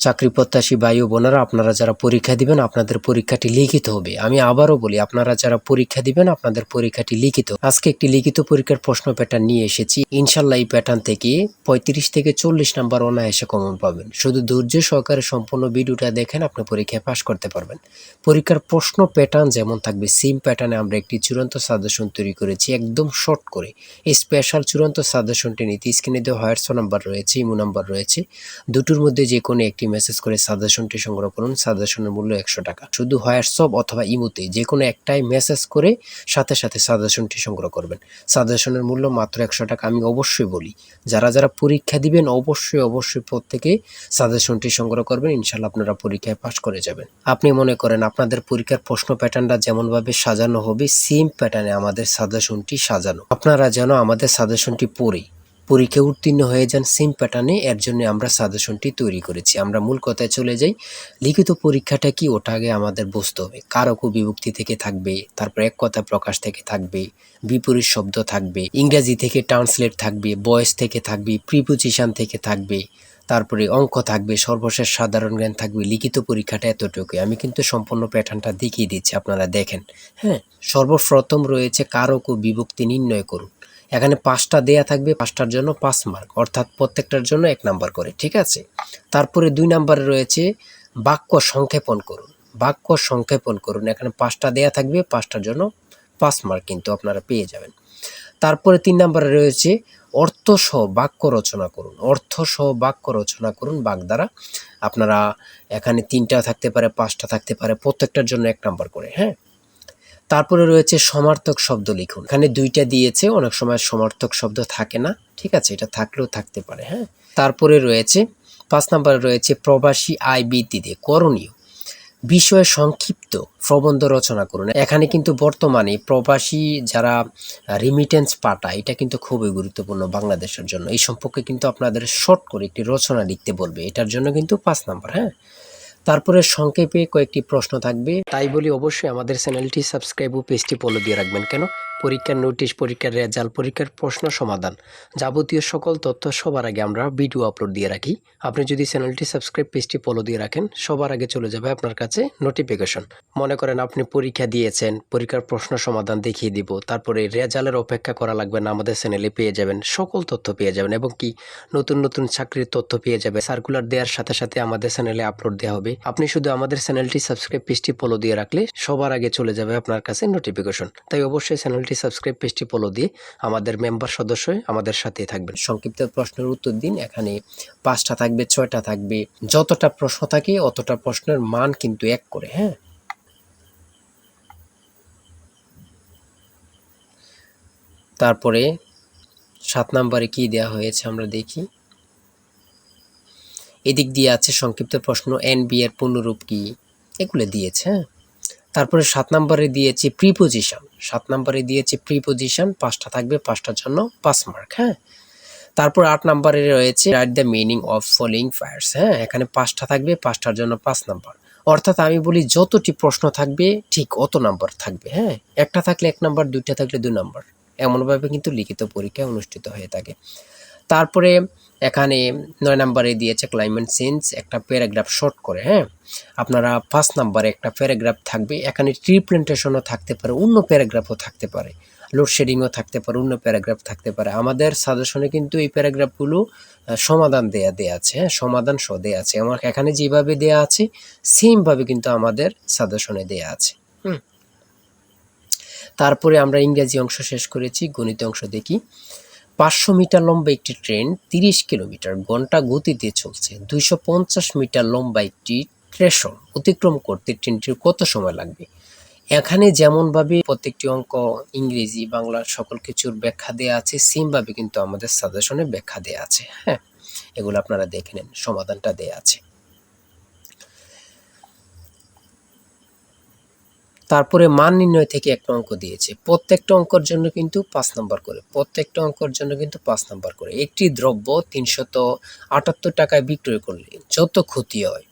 চাকরি প্রত্যাশী ভাই ও বোনেরা, আপনারা যারা পরীক্ষা দিবেন আপনাদের পরীক্ষাটি লিখিত হবে। আমি আবারও বলি, আপনারা যারা পরীক্ষা দিবেন আপনাদের পরীক্ষাটি লিখিত। আজকে একটি লিখিত পরীক্ষার প্রশ্ন প্যাটার্ন নিয়ে এসেছি। ইনশাল্লাহ এই প্যাটার্ন থেকে 35 থেকে 40 নাম্বার অনায়াসে কমন পাবেন। শুধু ধৈর্য সহকারে সম্পূর্ণ ভিডিওটা দেখেন, আপনি পরীক্ষায় পাশ করতে পারবেন। পরীক্ষার প্রশ্ন প্যাটার্ন যেমন থাকবে সেম প্যাটার্নে আমরা একটি চূড়ান্ত সাজেশন তৈরি করেছি, একদম শর্ট করে। এই স্পেশাল চূড়ান্ত সাজেশনটি নিতে স্ক্রিনে দেওয়া হোয়াটসঅ্যাপ নাম্বার রয়েছে, ইমো নাম্বার রয়েছে, দুটোর মধ্যে যে কোনো একটি মেসেজ করে সাজেশনটি সংগ্রহ করুন। সাজেশনের মূল্য 100 টাকা। শুধু হোয়াটসঅ্যাপ অথবা ইমোতে যে কোনো একটাই মেসেজ করে সাথে সাথে সাজেশনটি সংগ্রহ করবেন। সাজেশনের মূল্য মাত্র 100 টাকা। আমি অবশ্যই বলি, যারা যারা পরীক্ষা দিবেন অবশ্যই প্রত্যেকে সাজেশনটি সংগ্রহ করবেন। ইনশাল্লাহ আপনারা পরীক্ষায় পাশ করে যাবেন। আপনি মনে করেন আপনাদের পরীক্ষার প্রশ্ন প্যাটার্নটা যেমনভাবে সাজানো হবে সেম প্যাটার্নে আমাদের সাজেশনটি সাজানো। আপনারা যেন আমাদের সাজেশনটি পড়ে পরীক্ষা উত্তীর্ণ হয়ে যান সেম প্যাটার্নে, এর জন্য আমরা সাজেশনটি তৈরি করেছি। আমরা মূল কথায় চলে যাই। লিখিত পরীক্ষাটা কি, ওটা আগে আমাদের বুঝতে হবে। কারক ও বিভক্তি থেকে থাকবে, তারপর এক কথা প্রকাশ থেকে থাকবে, বিপরীত শব্দ থাকবে, ইংরেজি থেকে ট্রান্সলেট থাকবে, ভয়েস থেকে থাকবে, প্রিপোজিশন থেকে থাকবে, তারপরে অঙ্ক থাকবে, সর্বশেষ সাধারণ জ্ঞান থাকবে। লিখিত পরীক্ষাটা এতটুকুই। আমি কিন্তু সম্পূর্ণ প্যাটার্নটা দেখিয়ে দিচ্ছি, আপনারা দেখেন। হ্যাঁ, সর্বপ্রথম রয়েছে কারক ও বিভক্তি নির্ণয় করুন। এখানে 5টা দেয়া থাকবে, 5টার জন্য 5 মার্ক, অর্থাৎ প্রত্যেকটার জন্য 1 নাম্বার করে, ঠিক আছে। তারপরে 2 নাম্বারে রয়েছে বাক্য সংক্ষেপণ করুন। বাক্য সংক্ষেপণ করুন, এখানে 5টা দেয়া থাকবে, 5টার জন্য 5 মার্ক কিন্তু আপনারা পেয়ে যাবেন। তারপরে 3 নাম্বারে রয়েছে অর্থসহ বাক্য রচনা করুন। অর্থসহ বাক্য রচনা করুন বাক দ্বারা। আপনারা এখানে 3টা থাকতে পারে, 5টা থাকতে পারে, প্রত্যেকটার জন্য 1 নাম্বার করে। হ্যাঁ, তারপরে রয়েছে সমার্থক শব্দ লিখুন। এখানে 2টা দিয়েছে, অনেক সময় সমার্থক শব্দ থাকে না, ঠিক আছে, এটা থাকলেও থাকতে পারে। হ্যাঁ, তারপরে রয়েছে 5 নম্বরে রয়েছে প্রবাসী আয় বৃদ্ধিতে করণীয় বিষয়ে সংক্ষিপ্ত প্রবন্ধ রচনা করুন। এখানে কিন্তু বর্তমানে প্রবাসী যারা রিমিটেন্স পাঠায়, এটা কিন্তু খুবই গুরুত্বপূর্ণ বাংলাদেশের জন্য। এই সম্পর্কে কিন্তু আপনাদের শর্ট করে একটি রচনা লিখতে বলবে, এটার জন্য কিন্তু 5 নাম্বার। হ্যাঁ, তারপরে সংক্ষেপে কয়েকটি প্রশ্ন থাকবে। তাই বলি অবশ্যই আমাদের চ্যানেলটি সাবস্ক্রাইব ও পেজটি ফলো দিয়ে রাখবেন। কেন? পরীক্ষার নোটিশ, পরীক্ষার রেজাল্ট, পরীক্ষার প্রশ্ন সমাধান, যাবতীয় সকল তথ্য সবার আগে আমরা ভিডিও আপলোড দিয়ে রাখি। আপনি যদি চ্যানেলটি সাবস্ক্রাইব, পেজটি ফলো দিয়ে রাখেন, সবার আগে চলে যাবে আপনার কাছে নোটিফিকেশন। মনে করেন আপনি পরীক্ষা দিয়েছেন, পরীক্ষার প্রশ্ন সমাধান দেখিয়ে দিব, তারপরে রেজাল্টের অপেক্ষা করা লাগবে না, আমাদের চ্যানেলে পেয়ে যাবেন, সকল তথ্য পেয়ে যাবেন, এবং কি নতুন নতুন চাকরির তথ্য পেয়ে যাবে। সার্কুলার দেওয়ার সাথে সাথে আমাদের চ্যানেলে আপলোড দেওয়া হবে। আপনি শুধু আমাদের চ্যানেলটি সাবস্ক্রাইব, পেজটি ফলো দিয়ে রাখলে সবার আগে চলে যাবে আপনার কাছে নোটিফিকেশন। তাই অবশ্যই চ্যানেলটি সাবস্ক্রাইব, পেজটি ফলো দিয়ে আমাদের মেম্বার সদস্য হয়ে আমাদের সাথেই থাকবেন। সংক্ষিপ্ত প্রশ্নের উত্তর দিন। এখানে 5টা থাকবে, 6টা থাকবে, যতটা প্রশ্ন থাকে অতটা প্রশ্নের মান কিন্তু 1 করে। হ্যাঁ, তারপরে 7 নম্বরে কি দেওয়া হয়েছে আমরা দেখি। এদিক দিয়ে আছে সংক্ষিপ্ত প্রশ্ন, এনবি এর পূর্ণরূপ কি, এগুলো দিয়েছে। হ্যাঁ, তারপরে 7 নম্বরে দিয়েছে প্রিপোজিশন। 7 নম্বরে দিয়েছে প্রিপোজিশন, 5টা থাকবে, 5টার জন্য 5 মার্ক। হ্যাঁ, তারপর 8 নম্বরে রয়েছে write the meaning of following fires. হ্যাঁ, এখানে 5টা থাকবে, 5টার জন্য 5 নাম্বার। অর্থাৎ আমি বলি যতটি প্রশ্ন থাকবে ঠিক অত নাম্বার থাকবে। হ্যাঁ, একটা থাকলে 1 নাম্বার, 2টা থাকলে 2 নাম্বার, এমনভাবে কিন্তু লিখিত পরীক্ষা অনুষ্ঠিত হয়ে থাকে। তারপরে এখানে 9 নম্বরে দিয়েছে ক্লাইমেট চেঞ্জ, একটা প্যারাগ্রাফ শর্ট করে। হ্যাঁ, আপনারা 5 নম্বরে একটা প্যারাগ্রাফ থাকবে, এখানে ট্রি প্ল্যান্টেশনও থাকতে পারে, অন্য প্যারাগ্রাফও থাকতে পারে, লোডশেডিংও থাকতে পারে, অন্য প্যারাগ্রাফ থাকতে পারে। আমাদের সাজেশনে কিন্তু এই প্যারাগ্রাফগুলো সমাধান দেয়া আছে। হ্যাঁ, সমাধান সহ দেয়া আছে। আমার এখানে যেভাবে দেয়া আছে সেমভাবে কিন্তু আমাদের সাজেশনে দেয়া আছে। তারপরে আমরা ইংরেজি অংশ শেষ করেছি, গণিত অংশ দেখি। 500 মিটার লম্বা একটি ট্রেন 30 কিলোমিটার ঘন্টা গতিতে চলছে। 250 মিটার লম্বা একটি স্টেশন অতিক্রম করতে ট্রেনটির কত সময় লাগবে? এখানে যেমনভাবে প্রত্যেকটি অঙ্ক ইংরেজি, বাংলা সকল কিছুর ব্যাখ্যা দেওয়া আছে, সেমভাবে কিন্তু আমাদের সাজেশনে ব্যাখ্যা দেওয়া আছে। হ্যাঁ, এগুলো আপনারা দেখে নেন, সমাধানটা দেওয়া আছে। তারপরে মান নির্ণয় থেকে একটা অঙ্ক দিয়েছে। প্রত্যেকটা অঙ্কের জন্য কিন্তু 5 নাম্বার করে। প্রত্যেকটা অঙ্কের জন্য কিন্তু 5 নাম্বার করে। একটি দ্রব্য 378 টাকায় বিক্রয় করলে যত ক্ষতি হয়,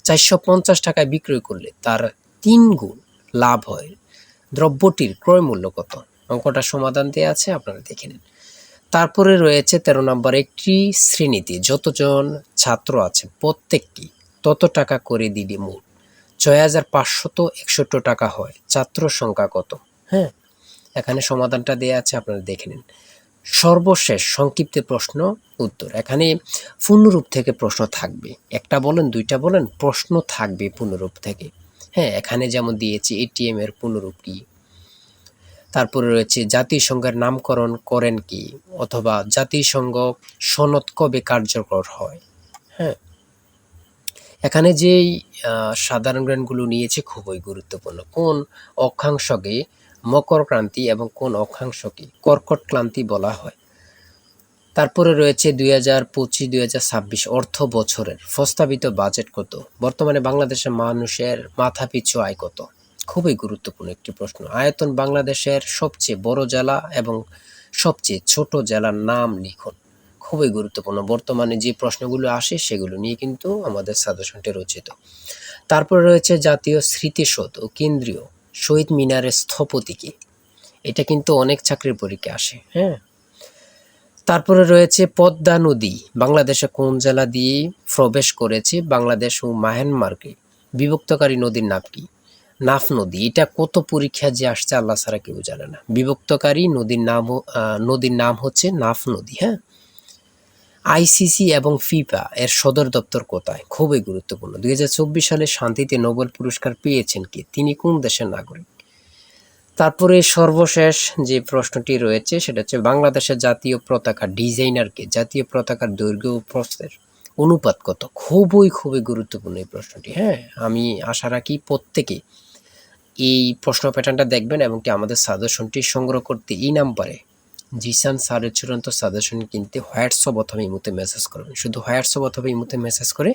450 টাকায় বিক্রয় করলে তার 3 গুণ লাভ হয়। দ্রব্যটির ক্রয় মূল্য কত? অঙ্কটা সমাধান দেওয়া আছে, আপনারা দেখে নিন। তারপরে রয়েছে 13 নম্বর, একটি শ্রেণীতে যতজন ছাত্র আছে প্রত্যেকটি তত টাকা করে দিলে মোট ৬,৫৬১ টাকা হয়। ছাত্র সংখ্যা কত? হ্যাঁ, এখানে সমাধানটা দেয়া আছে, আপনারা দেখে নিন। সর্বশেষ সংক্ষিপ্ত প্রশ্ন উত্তর। এখানে পূর্ণরূপ থেকে প্রশ্ন থাকবে, একটা বলেন দুইটা বলেন, প্রশ্ন থাকবে পূর্ণরূপ থেকে। হ্যাঁ, এখানে যেমন দিয়েছি এটিএম এর পূর্ণরূপ কি, তারপরে রয়েছে জাতিসংঘের নামকরণ করেন কি, অথবা জাতিসংঘ সনদ কবে কার্যকর হয়। হ্যাঁ, এখানে যেই সাধারণ জ্ঞানগুলো নিয়েছে খুবই গুরুত্বপূর্ণ। কোন অক্ষাংশকে মকর ক্রান্তি এবং কোন অক্ষাংশকে কর্কট ক্রান্তি বলা হয়। তারপরে রয়েছে 2025-2026 অর্থ বছরের প্রস্তাবিত বাজেট কত। বর্তমানে বাংলাদেশের মানুষের মাথাপিছু আয় কত। খুবই গুরুত্বপূর্ণ একটি প্রশ্ন। আয়তন বাংলাদেশের সবচেয়ে বড় জেলা এবং সবচেয়ে ছোট জেলার নাম লিখুন। খুবই গুরুত্বপূর্ণ। বর্তমানে যে প্রশ্নগুলো আসে সেগুলো নিয়ে কিন্তু আমাদের সাজেশনটি রচিত। তারপরে রয়েছে জাতীয় স্মৃতিসৌধ ও কেন্দ্রীয় শহীদ মিনারের স্থপতি কে। এটা কিন্তু অনেক চাকরির পরীক্ষা আসে। হ্যাঁ, তারপরে রয়েছে পদ্মা নদী বাংলাদেশে কোন জেলা দিয়ে প্রবেশ করেছে। বাংলাদেশ ও মায়ানমারকে বিভক্তকারী নদীর নাম কি? নাফ নদী। এটা কত পরীক্ষা যে আসছে আল্লাহ ছাড়া কেউ জানে না। বিভক্তকারী নদীর নাম হচ্ছে নাফ নদী। হ্যাঁ, আইসিসি এবং ফিফা এর সদর দপ্তর কোথায়? খুবই গুরুত্বপূর্ণ। 2024 সালে শান্তিতে নোবেল পুরস্কার পেয়েছেন কে? তিনি কোন দেশের নাগরিক? তারপরে সর্বশেষ যে প্রশ্নটি রয়েছে সেটা হচ্ছে বাংলাদেশের জাতীয় পতাকা ডিজাইনারকে। জাতীয় পতাকার দৈর্ঘ্য ও প্রস্থের অনুপাত কত? খুবই গুরুত্বপূর্ণ এই প্রশ্নটি। হ্যাঁ, আমি আশা রাখি প্রত্যেকে এই প্রশ্ন প্যাটার্নটা দেখবেন এবং কি আমাদের সাজেশনটি সংগ্রহ করতে এই নাম্বারে জিসান স্যারের চূড়ান্ত সাজেশন কিনতে হোয়াটসঅ্যাপ অথবা ইমোতে মেসেজ করবেন। শুধু হোয়াটসঅ্যাপ অথবা ইমোতে মেসেজ করে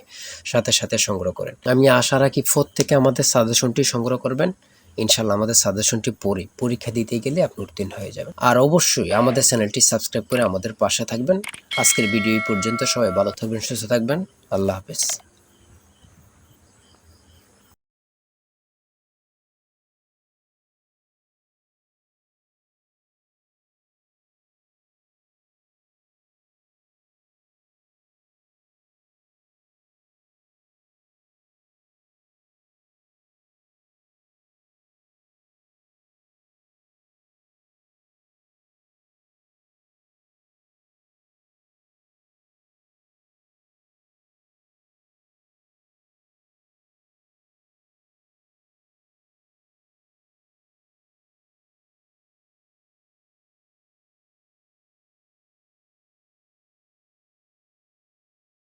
সাথে সংগ্রহ করেন। আমি আশা রাখি প্রত্যেকে আমাদের সাজেশনটি সংগ্রহ করবেন। ইনশাল্লাহ আমাদের সাজেশনটি পড়ে পরীক্ষা দিতে গেলে আপনি উত্তীর্ণ হয়ে যাবেন। আর অবশ্যই আমাদের চ্যানেলটি সাবস্ক্রাইব করে আমাদের পাশে থাকবেন। আজকের ভিডিও এই পর্যন্ত। সবাই ভালো থাকবেন, সুস্থ থাকবেন। আল্লাহ হাফেজ।